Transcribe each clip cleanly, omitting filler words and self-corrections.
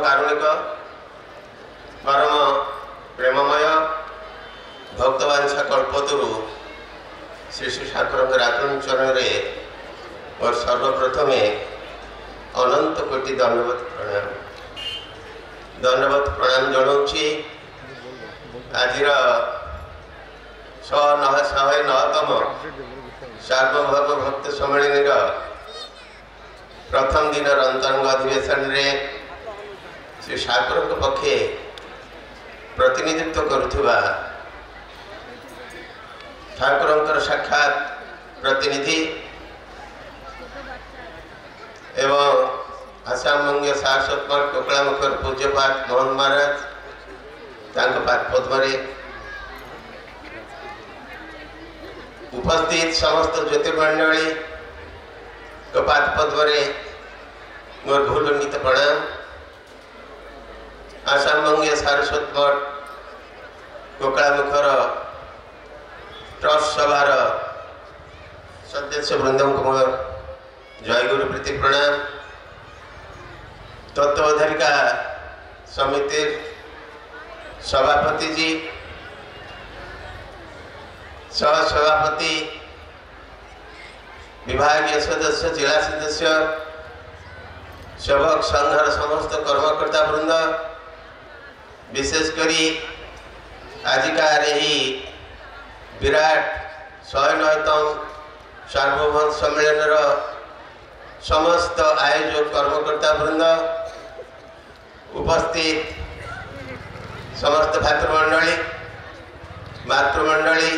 कारुणिक परम प्रेममय भक्तवांछा कल्पतरु श्री श्री ठाकुर आचरण चरण और सर्वप्रथम अनंत कोटि दंडवत प्रणाम जनाऊँगी। आज 109तम सार्वभौम भक्त सम्मेलन प्रथम दिन अंतरंग अधिवेशन में श्री ठाकुर पक्षे प्रतिनिधित्व करुवा ठाकुर साक्षात प्रतिनिधि एवं आसाम मंगे सारस्वत कोकलामुखर पूज्यपाठ मोहन महाराज पाद पद्म उपस्थित समस्त ज्योतिर्मंडली पाद पद्म मोर भूलुंडित प्रणाम। आसाम मंगे सारस्वत मठ कोकलामुखर ट्रस्ट सभार सदस्य वृंद को मोर जय गुरु प्रीति प्रणाम। तत्वाधारिका समिति सभापति जी, सह सभापति, विभागीय सदस्य, जिला सदस्य, सेवक संघर समस्त कर्मकर्ता वृंद, विशेषकर आजिकार विराट 109तम सार्वभौम सम्मेलन समस्त आयोजक कर्मकर्ता वृंद, उपस्थित समस्त भातृमंडली, मातृमंडली,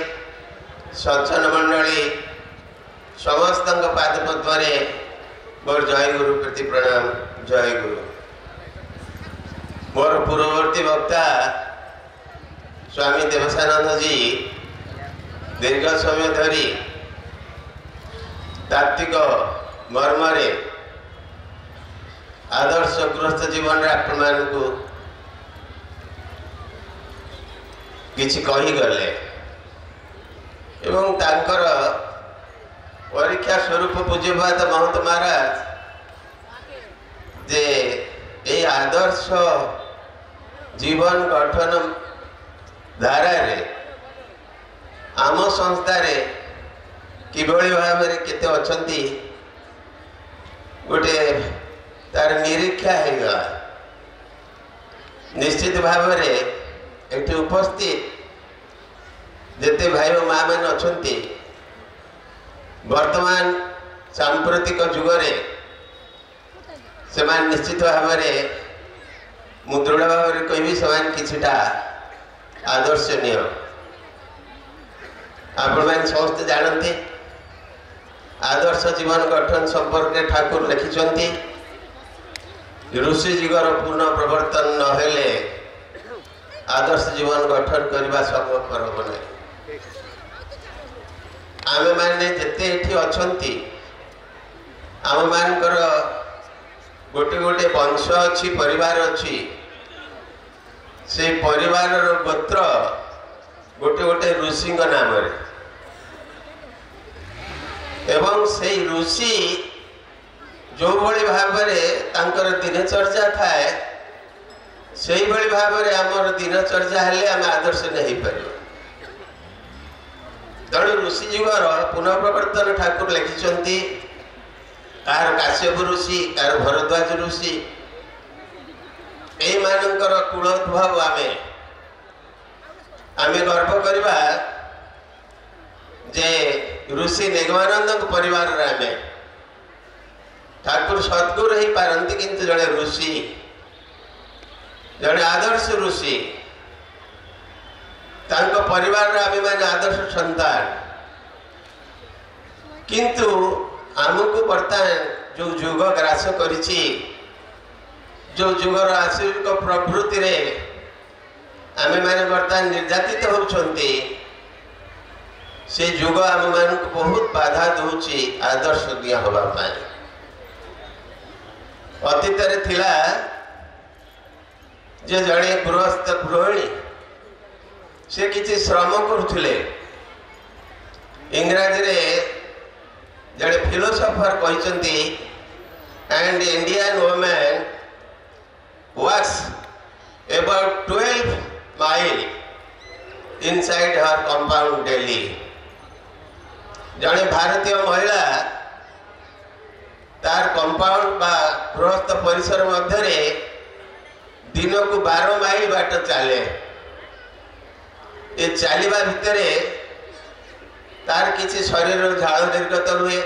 सज्जन मंडली समस्त पाद पद्म मोर जय गुरु प्रति प्रणाम। जय गुरु। मोर पूर्ववर्ती वक्ता स्वामी देवसानंद जी दीर्घ समय धरी तात्विक मर्मरे आदर्श गृहस्थ जीवन आपण को किछि कही गले एवं तांकर परीक्षा स्वरूप पूज्यपाद महंत महाराज जे ये आदर्श जीवन गठन धारा रे आम संस्था रे किभली भाव केते अछंती गोटे तार निरीक्षा है। निश्चित भाव एठी उपस्थित जेते भाई और माँ मैंने अच्छी वर्तमान सांप्रतिक जुगरे से निश्चित भाव मु दृढ़ भाव कहि किछिटा आदर्शनीय आपण मैंने समस्त जानते आदर्श जीवन गठन संपर्क में ठाकुर लिखिंट ऋषि जीवर पूर्ण प्रवर्तन नहेले आदर्श जीवन गठन करने संभवपर हम ना। आम मैंने जिते ये अच्छा आम मानकर गोटे गोटे वंश अच्छी परिवार अच्छी से परिवार गोत्र गोटे गोटे ऋषि नाम एवं से ऋषि जो भली भाव दिनचर्या थाए से भली भाव आमर दिनचर्या हेले आम आदर्श नहीं पार। तेणु ऋषि जुगर पुनः प्रवर्तन ठाकुर लिखिंट कार काश्यप ऋषि कार भरद्वाज ऋषि एमानकर कुलोद्भव आमे गर्व करवा जे ऋषि निगमानंद परिवार आमे ठाकुर सद्गुरु ही पारंती किंतु जड़े ऋषि जड़े आदर्श ऋषि तांको परिवार आमे माने आदर्श संतान किंतु आमको बर्तमान जो जुग ग्रास करिछि जो जुगर आश्रिक प्रवृत्ति रे आमे माने बर्तमान निर्यातित होउछंती से जुग आम मान को बहुत बाधा दूची आदर्श दिया होगा पाए। अतीत थिला जे जड़े गृहस्थ गृहिणी से किसी श्रम करुले इंग्राजी रे जड़े फिलोसोफर कहते and Indian women walks about 12 miles inside her compound daily. जड़े भारतीय महिला तार कंपाउंड बा गृहस्थ परिसर मध्य दिन को 12 माइल बाट चले। ये चलवा भितर तार किसी शरीर झाड़ निर्गत हुए,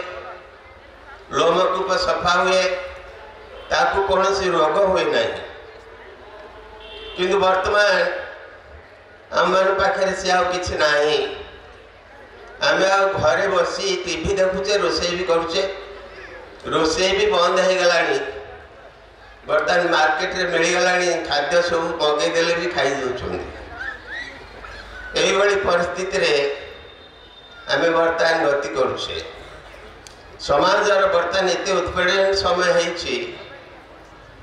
लोमकूप सफा हुए, ताकू कौन सी रोग हुए नहीं। किंतु वर्तमान आम पाखे से आ कि ना आम घरे बसी टीवी देखुचे, रोषे भी करुचे, रोषे भी बंद हो गला। बर्तमान मार्केट रे मिलगला खाद्य सब मगेदेले भी खाई दौरान। यही परिस्थिति रे आम बर्तमान गति करुचे। समाजर बर्तमान एत उत्पीड़न समय होती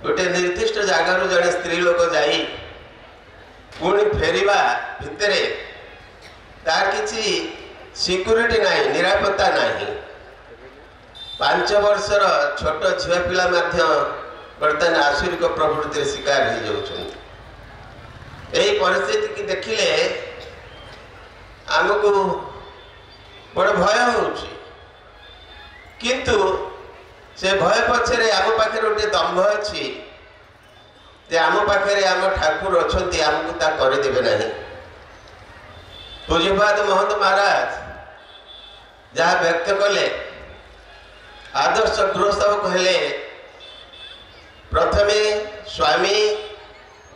गोटे निर्दिष्ट जगार जड़े स्त्री लोक जाई पुणी फेरिबा भितर तार किसी सिक्यूरिटी नहीं, निरापत्ता नहीं। 5 वर्षर छोट झील पिला बर्तमान आसुरिक प्रवृत्ति शिकार हो जाउछन। यही परिस्थिति की देखिले आमको बड़ भय होउछि, किंतु से भय पछरे आम पाखे गोटे दम्भ अच्छी जे आम पाखे आम ठाकुर अच्छी आमको ता करदेवे नहीं। पूज्यपाद महंत महाराज जहाँ व्यक्त कले आदर्श गृहस्थ कहले प्रथमे स्वामी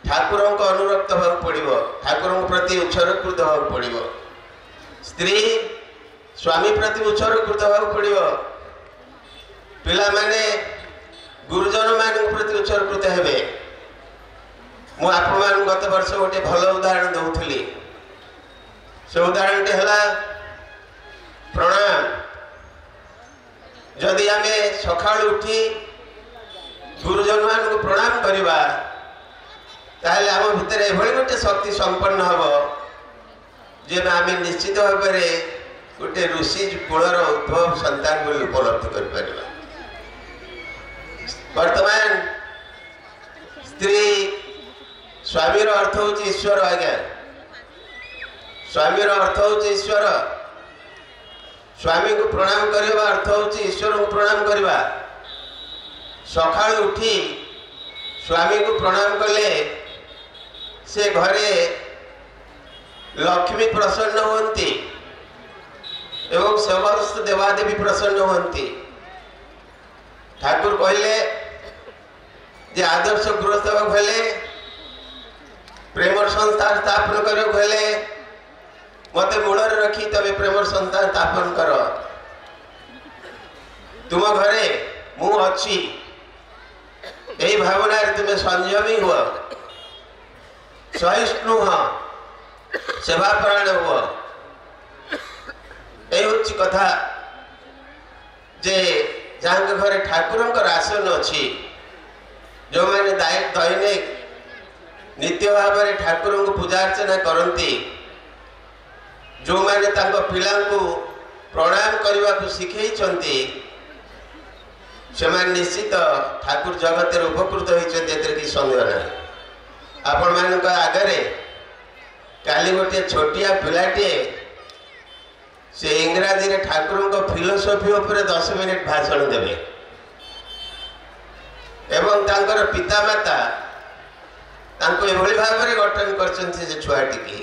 ठाकुर अनुरक्त होगा पड़ो, ठाकुर प्रति उत्सर्गीकृत होगा पड़ो, स्त्री स्वामी प्रति उत्सर्गीकृत होगा पड़ो, पिला माने गुरुजन मान प्रति उत्सर्गीकृत हेबे। मु आपण मान गत वर्ष गोटे भल उदाहरण दौली। से उदाहरण है प्रणाम। जदि आम सका उठी गुरुजन मान को प्रणाम करवा ताहले आम भितर एभली गोटे शक्ति संपन्न हम जे आम निश्चित भाव में गोटे ऋषि कूलर उद्भव संतान बोली उपलब्धि कर। वर्तमान स्त्री स्वामीर अर्थ हूँ ईश्वर। आज्ञा स्वामीर अर्थ हूँ ईश्वर। स्वामी को प्रणाम करने अर्थ हूँ ईश्वर को प्रणाम करवा। सका उठी स्वामी को प्रणाम कले से घरे लक्ष्मी प्रसन्न होती एवं समस्त देवादेवी प्रसन्न होती। ठाकुर कहले जे आदर्श गृहस्थ कहले प्रेम संस्था स्थापन कर कहले मत मूल रखी तबे प्रेम संस्था स्थापन कर। तुम घरे मु अच्छी यही भावना तुम्हें संयमी हुआ, सहिष्णु हुआ, सेवापरायण हुआ। यही हूँ कथा जे जहाँ घरे ठाकुर आसन अच्छी, जो मैंने दैनिक नित्य भाव में ठाकुर को पूजा अर्चना करती, जो मैंने पिला को प्रणाम करने को शिखई से निश्चित ठाकुर जगत उपकृत होती कि सन्देह ना। आपण मान आगे काली गोटे छोटिया पिलाटे से इंग्राजी रे ठाकुर को फिलोसफी उपर 10 मिनिट भाषण देवे एवं तांकर पिता माता एभली भाव में गठन कर छुआटी की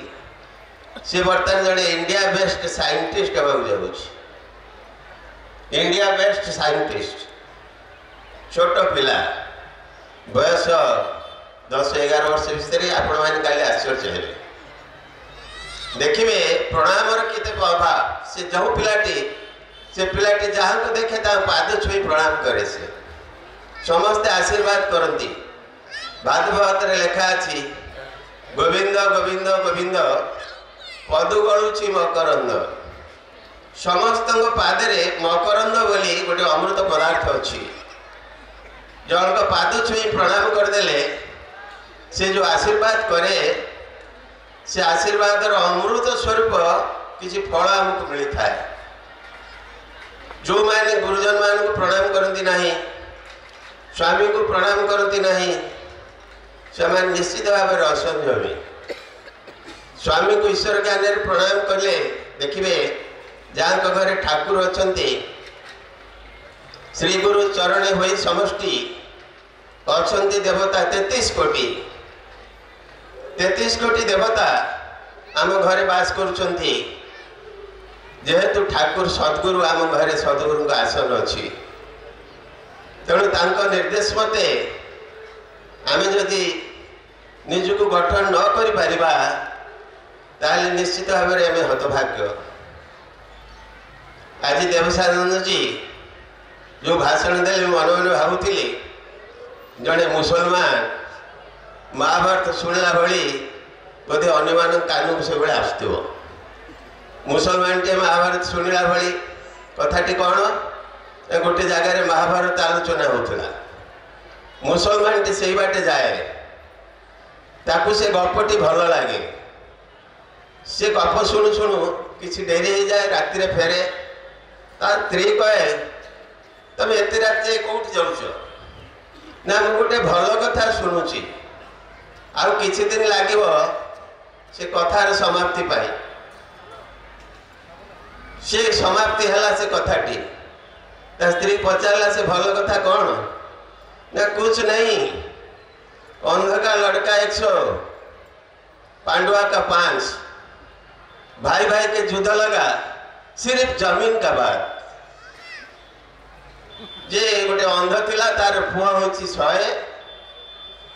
सी बर्तमान जड़े इंडिया बेस्ट साइंटिस्ट होगा जाऊँ। इंडिया बेस्ट साइंटिस्ट छोट पिला बयस 10-11 वर्ष भितर आपण मैंने काली आश्चर्य हे देखिए प्रणाम केते अभाव। से जो पिलाटी जहाँ को देखे पाद छुई प्रणाम करे से समस्ते आशीर्वाद करती। भागवत लेखा अच्छी गोविंद गोविंद गोविंद पदु गलुची मकरंद। समस्त पादे मकरंद बोली गोटे अमृत पदार्थ अच्छी। जन पाद छुई प्रणाम करदे से जो आशीर्वाद करे से आशीर्वाद अमृत स्वरूप किसी फल आमको मिलता है। जो मैंने गुरुजन मान को प्रणाम करती नहीं, स्वामी को प्रणाम करती नहीं, से निश्चित भाव में असंयमी स्वामी को ईश्वर ज्ञान प्रणाम कले देखिए जहाँ घरे ठाकुर अच्छा श्री गुरु चरण हो समष्टि अच्छा देवता 33 कोटी 33 कोटी देवता आम घरे बास करुँच जेहेतु ठाकुर सद्गुरु आम घरे सद्गुरु का आसन अच्छी तेणु तांको निर्देश मते आमे जदि निजको गठन न करि परिबा ताले निश्चित भाव में आम हतभाग्य। आज देवसानंद जी जो भाषण देले मन मन भावुली जड़े मुसलमान महाभारत शुणला भली बोधे अन्य कानून से भाई आसुव मुसलमान टे महाभारत शुणला भली कथाटी कौन गोटे जगार महाभारत आलोचना होता मुसलमान टी से बाटे जाए ताकू से गपटी भल लगे से गप शुणु शुणु किसी डेरी हो जाए राति फेरे तार स्त्री कहे तुम एत रात कौट जाऊच ना मु गोटे भल कथा शुणुची आउ किछि दिन लागिव से कथार समाप्ति पाई से समाप्ति है से कथाटी ता स्त्री पचारला से भल कथा कौन ना कुछ नहीं अंध का लड़का 100 पांडवा का 5 भाई भाई के युद्ध लगा सिर्फ जमीन का बात जे गोटे अंध थिला तार पुआ होची 100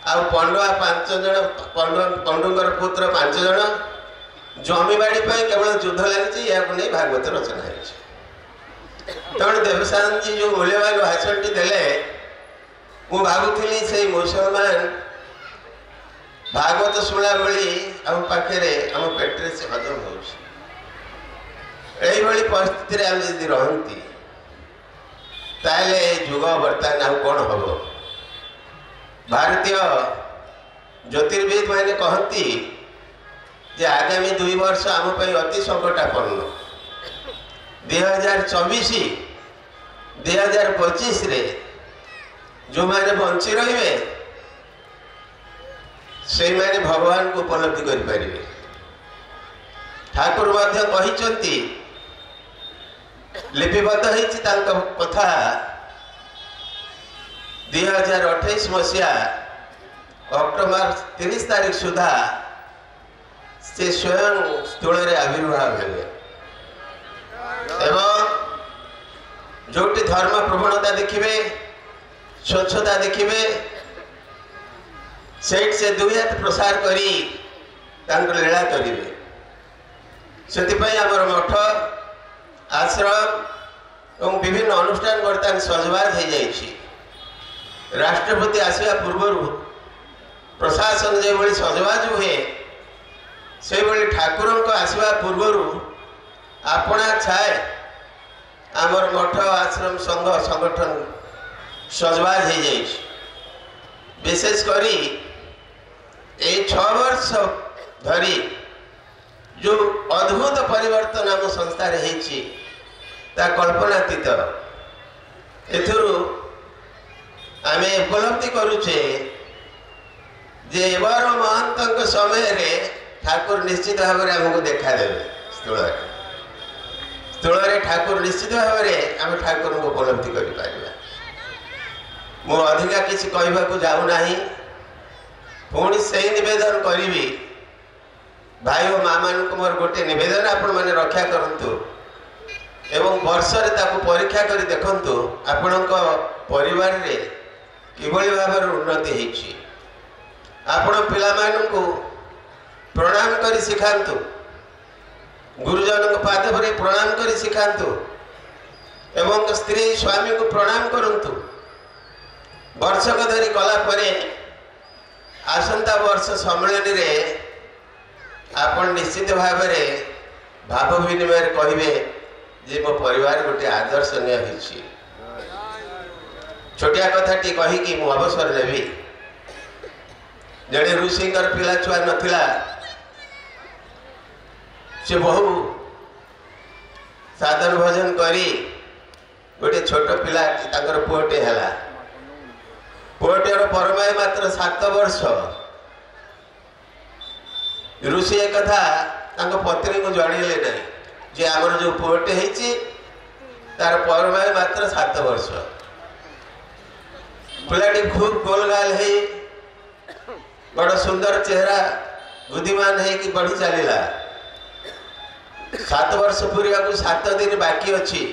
आ पांडवा 5 जन पांडुंगर पुत्र 5 जन जमी बाड़ी केवल युद्ध लगी या नहीं भागवत रचना है तेणु देवसानंद जी जो मूल्यवान भाषण टी देले मु भावुली से मुसलमान भागवत शुणा बेली आम पाखे आम पेटे से हजम हो परिस्थिति आम जदि रहती ताले जुग बर्तमान आउ कौन हम भारतीय ज्योतिर्विद मैंने कहती जे आगामी 2 वर्ष आम अति संकटापन्न 2024 2025 रे जो मैंने बंची रे से मैंने भगवान को उपलब्धि करें ठाकुर कहते लिपिबद्ध हो कथा 2028 मसीहा अक्टोबर 30 तारीख सुधा से स्वयं स्थूल आविर्भाव हेले एवं जोटी धर्म प्रवणता देखिए स्वच्छता देखिए से 2 हाथ प्रसार करी लीला करेंगे से आमर मठ आश्रम और विभिन्न अनुष्ठान बर्तमान सजबाज हो जाइए राष्ट्रपति आसवा पूर्व प्रशासन जो भाई सजबाज हुए से भाई ठाकुर को आसवा पूर्व आपणा छाए आमर मठ आश्रम संघ संगठन सजबाज हो जाइए विशेषकर 6 वर्ष धरी जो अद्भुत परिवर्तन आम संस्था रही कल्पनातीत आम उपलब्धि करुचे जे एबार महंत समय रे ठाकुर निश्चित भाव में आमको देखादेवे स्थूल ठाकुर निश्चित भाव में आम ठाकुर को उपलब्धि कर मु अधिका किसी कहवाक जाऊना पुणी से निवेदन करी भाई और माँ मान को मोर गोटे निवेदन आपण मैंने रक्षा करंतु एवं वर्ष परीक्षा कर देखंतु आपण परिवार रे किभली भाव उन्नति होइछि आपण पिला मानकु प्रणाम करी सिखांतु गुरुजन को पाद भरे प्रणाम करी सिखांतु एवं स्त्री स्वामी को प्रणाम करंतु वर्षक धरी कला परे आसंता वर्ष सम्मेलन रे आपण निश्चित भाव में भाव विनिमय कहे जे मो परिवार गोटे आदर्शनीय होइछि छोटिया कथाटी कहीकि मु अवसर लेबी जड़े ऋषिकर पिला छुआ नथिला से बहु साधन भजन करी गोटे छोट पिला पुओटे है पुओटेर परमाय मात्र 7 वर्ष ऋषि एक कथा पत्नी को जणेले ना जे आमर जो पुअटे तार परमायु मात्र 7 वर्ष पिलाटी खूब गोलगाल है बड़ सुंदर चेहरा बुद्धिमान है कि बढ़ी चलला 7 वर्ष पूरा को 7 दिन बाकी अच्छी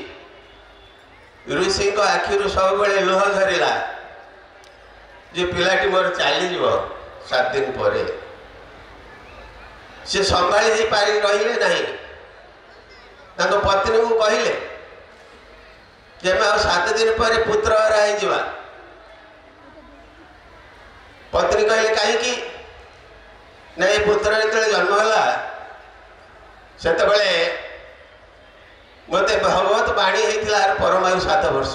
ऋषि को आखिर सब बड़े लुह झरला जे पिलाटी मोर चली 7 दिन पर से संभाली ही पारी रहिले नहीं पत्नी को कहले जे मैं 7 दिन पर पुत्र हरा है पत्नी कहले कहीं नहीं पुत्र जो जन्मला से मत भगवत बाणी होता परमायु 7 वर्ष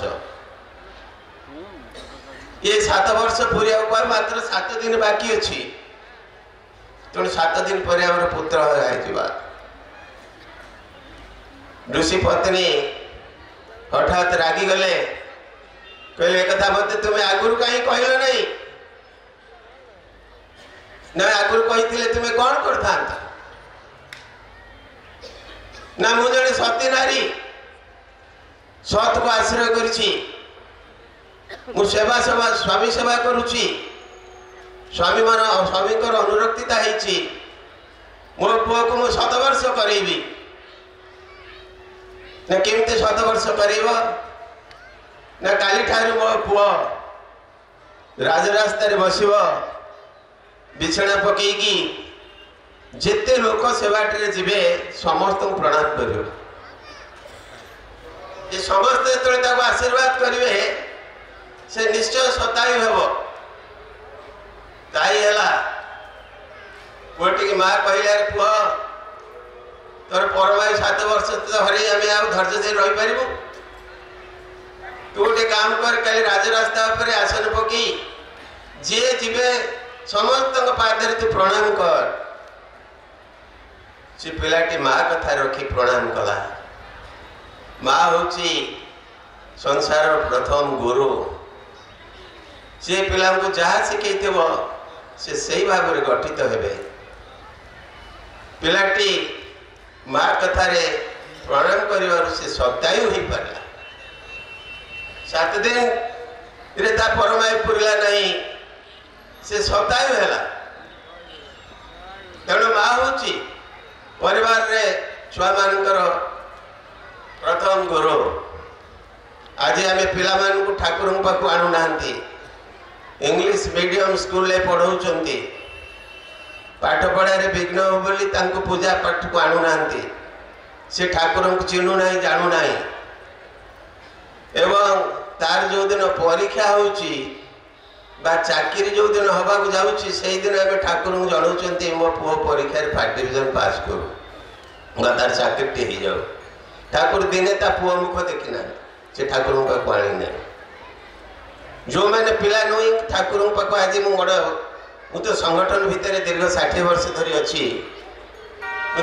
ये 7 वर्ष पूरा मात्र 7 दिन बाकी अच्छी तेणु 7 दिन पर पुत्र है ऋषि पत्नी हठात रागी गले कहले कथा मत तुम्हें आगुरी कहीं कहल नहीं ना आगुरी कही तुम्हें कौन करता ना मु जड़े सती नारी सत को आश्रय करुची मु सेवा सेवा स्वामी सेवा करुची स्वामी मान स्वामी अनुरक्तिता है मो पुओ को मु 7 वर्ष करेबी ना केमती 7 वर्ष करेब ना काली ठारू मो पुओ राजरास्तार बसब बिछना पकईकी जिते लोक सेवाटे जीवे समस्त प्रणाम कर समस्ते जो आशीर्वाद करेंगे से निश्चय शतायु हेब ताई है गोटे माँ कहला पुह तोर परमायु 7 वर्ष तो हर आम धैर्य दे रही पारू तू गोटे काम कर कल राजरास्ता पर आसन पकई जी जीवे समस्त पादरे तू प्रणाम कर से पिलाटी माँ कथा रखी प्रणाम कला माँ हूँ संसार प्रथम गुरु से पिला को जहाँ शिखे से सही भाव में गठित हेबे पिलाटी माँ कथारे प्रणाम कर से शतायु हो पारा 7 दिन रे ता परमायु पूरा नहीं से शतायु है तेणु माँ हूँ परिवार रे छुआ मानकर प्रथम गुरु आज आम पिला मानू ठाकुर पाक आणु ना इंग्लिश मीडियम स्कूल पढ़ाऊँ पाठ पढ़ारे विघ्न हो बोली पूजा पाठ को आणु ना से ठाकुर को चिन्हु ना जानू ना एवं तार जो दिन परीक्षा होची बा चाकरी जो दिन हवा जाऊँगी से दिन आम ठाकुर को जनाऊँ मो पुओ परीक्षा फर्स्ट डिविजन पास करू तार चाकरी हो जाऊ ठाकुर दिने ता पुओ मुख देखना से ठाकुर पाक आनी ना जो मैंने पिला नुई ठाकुर पाक आज मुझे संगठन भितर दीर्घ 60 वर्ष धरी अच्छी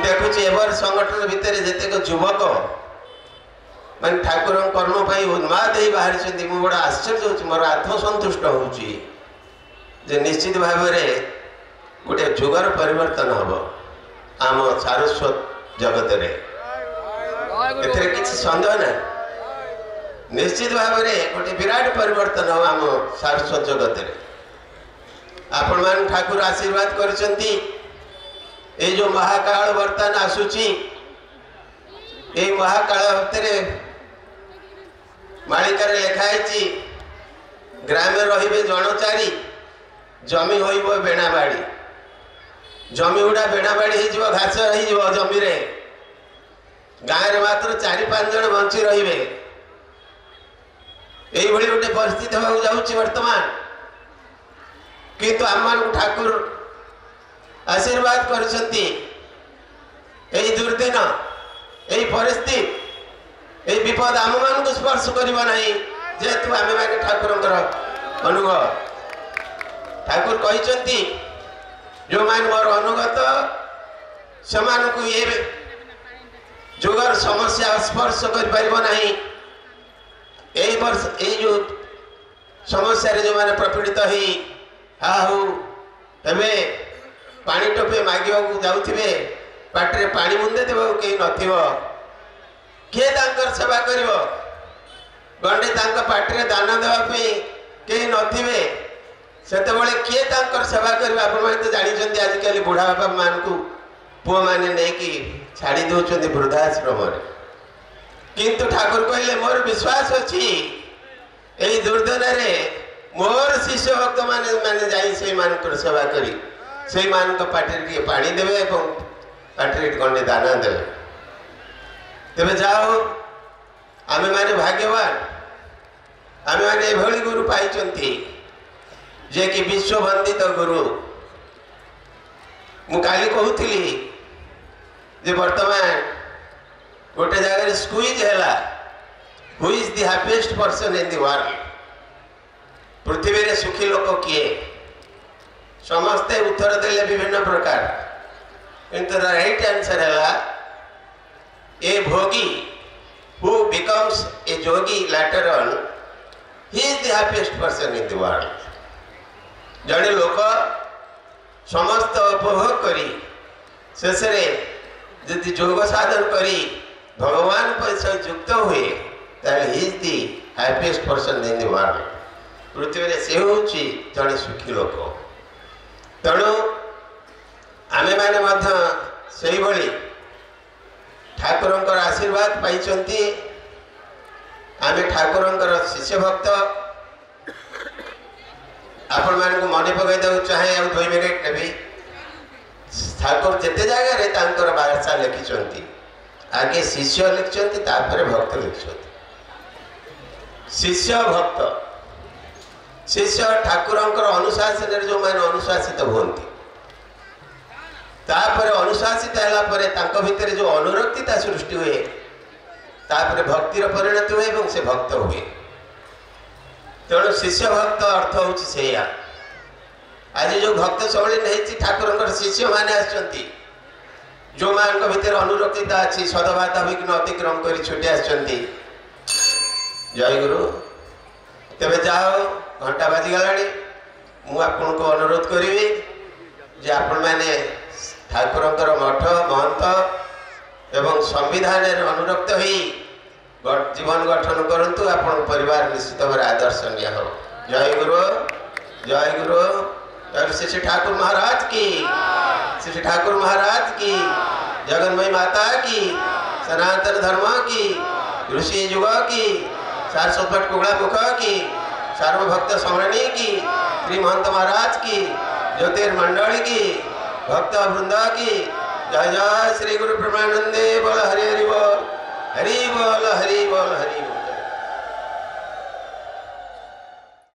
देखुची एवर संगठन भितर जितेक युवक मान ठाकुर कर्म पर उन्माद ही बाहरी मुझे बड़ा आश्चर्य हो मोर आत्मसंतुष्ट हो निश्चित भाव में गोटे जुगर परिवर्तन हम आम सारस्वत जगत किसी सन्देह ना निश्चित भाव में गोटे विराट परिवर्तन हम आम सारस्वत जगत आपण मान ठाकुर आशीर्वाद करचंती ए जो महाकाल वर्तमान आसुची ए महाकाल भितर मालिकार लिखाई ग्रामे रहिबे जनचारी जमी होइबो बेणाबाड़ी जमी गुड़ा बेणाबाड़ी हो घास हो जमी रे गाँव में मात्र 4-5 जन बंची रहिबे यही भली गोटे परिस्थिति होगा जाऊँगी वर्तमान किंतु आम ठाकुर आशीर्वाद करछंती यही दुर्दिन यही परिस्थिति यही विपद आम मान को स्पर्श करना जेहेतु आम मैंने ठाकुर अनुभव ठाकुर कहते जो मान मोर अनुगत से ये जुगर समस्या स्पर्श कर यही वर्ष यही जो समस्या जो मैंने प्रपीड़ित ही हा हो तबे पानी टोपे मागिबा जाउथिबे पाटरे पानी मुंदे देबो के नथिबो के तांकर सेवा करिवो गंडे तांका पाटरे दाना देवा पे के नथिबे सेते बळे के तांकर सेवा करिवो आपण माने तो जानि जंती आज काली बुढ़ा बाबा मान को पुओ माने नै की छाड़ी दोचंती वृद्धाश्रम रे किंतु ठाकुर कहले मोर विश्वास अछि एई दुर्दन रे मोर शिष्य भक्त माने माने जाई से मान कर सेवा करी से मान को पाटरे के पानी देबे एवं पाटरे गंडे दाना देबे तेबे जाओ आमे माने भाग्यवान आमे माने एभली गुरु पाइचंती जे कि विश्व वंदित गुरु मु काली कहूथिली जे वर्तमान गोटे जगह स्क्वीज हैला who is the happiest person in the world पृथ्वी रे सुखी लोक किए समस्ते उत्तर देले विभिन्न प्रकार किंतु द राइट आंसर हैला ए भोगी who becomes a yogi later on he is the happiest person in the world जड़े लोक समस्त उपभोग करी शेषे यदि योग साधन करी भगवान पैसा युक्त हुए ताले he is the happiest person in the world पृथ्वी रे से होची जड़े सुखी लोक तेणु आमे माने मध्य सेही भली ठाकुरंकर आशीर्वाद पाइचंती आमे ठाकुरंकर शिष्य भक्त आपण मान को मने पकई दउ चाहे अब 2 मिनिट नेबी ठाकुर जेते जगह रे तांकर भाषा लिखिचंती आगे शिष्य लिखचंती तापर भक्त लिखचंती शिष्य भक्त शिष्य ठाकुरंकर अनुशासन रे जो माने अनुशासित होंती तापर अनुशासित हैला परे तांको भितर जो अनुरक्तिता सृष्टि हुए तापर भक्तिर परिणत हुए एवं से भक्त हुए तेणु शिष्य भक्त अर्थ होची सेया आज जो भक्त सबले नहीं ठाकुरंकर शिष्य माने आछंती जो मान को भितर अनुरक्तिता अछि सदबाता विघ्न अतिक्रम करी छुटे आछंती जय गुरु तबे जाओ घंटा बाजी गलाणी मु आपन को अनुरोध करिवि जे आपण माने ठाकुरंकर मठ महंत एवं संविधान अनुरक्त ही जीवन गठन करंतु आपण परिवार निश्चित भाव आदर्शनीय हो जय गुरु और श्री ठाकुर महाराज की श्री ठाकुर महाराज की जगन्मयी माता की सनातन धर्म की ऋषि युग की 405 कुगड़ा मुख की सर्वभक्त समरणी की श्री महंत महाराज की ज्योतिर्मंडल की भक्त वृंद की जय जय श्री गुरु प्रेमानंदे बोल हरि हरि बोल हरि बोल हरि बोल हरि बोल।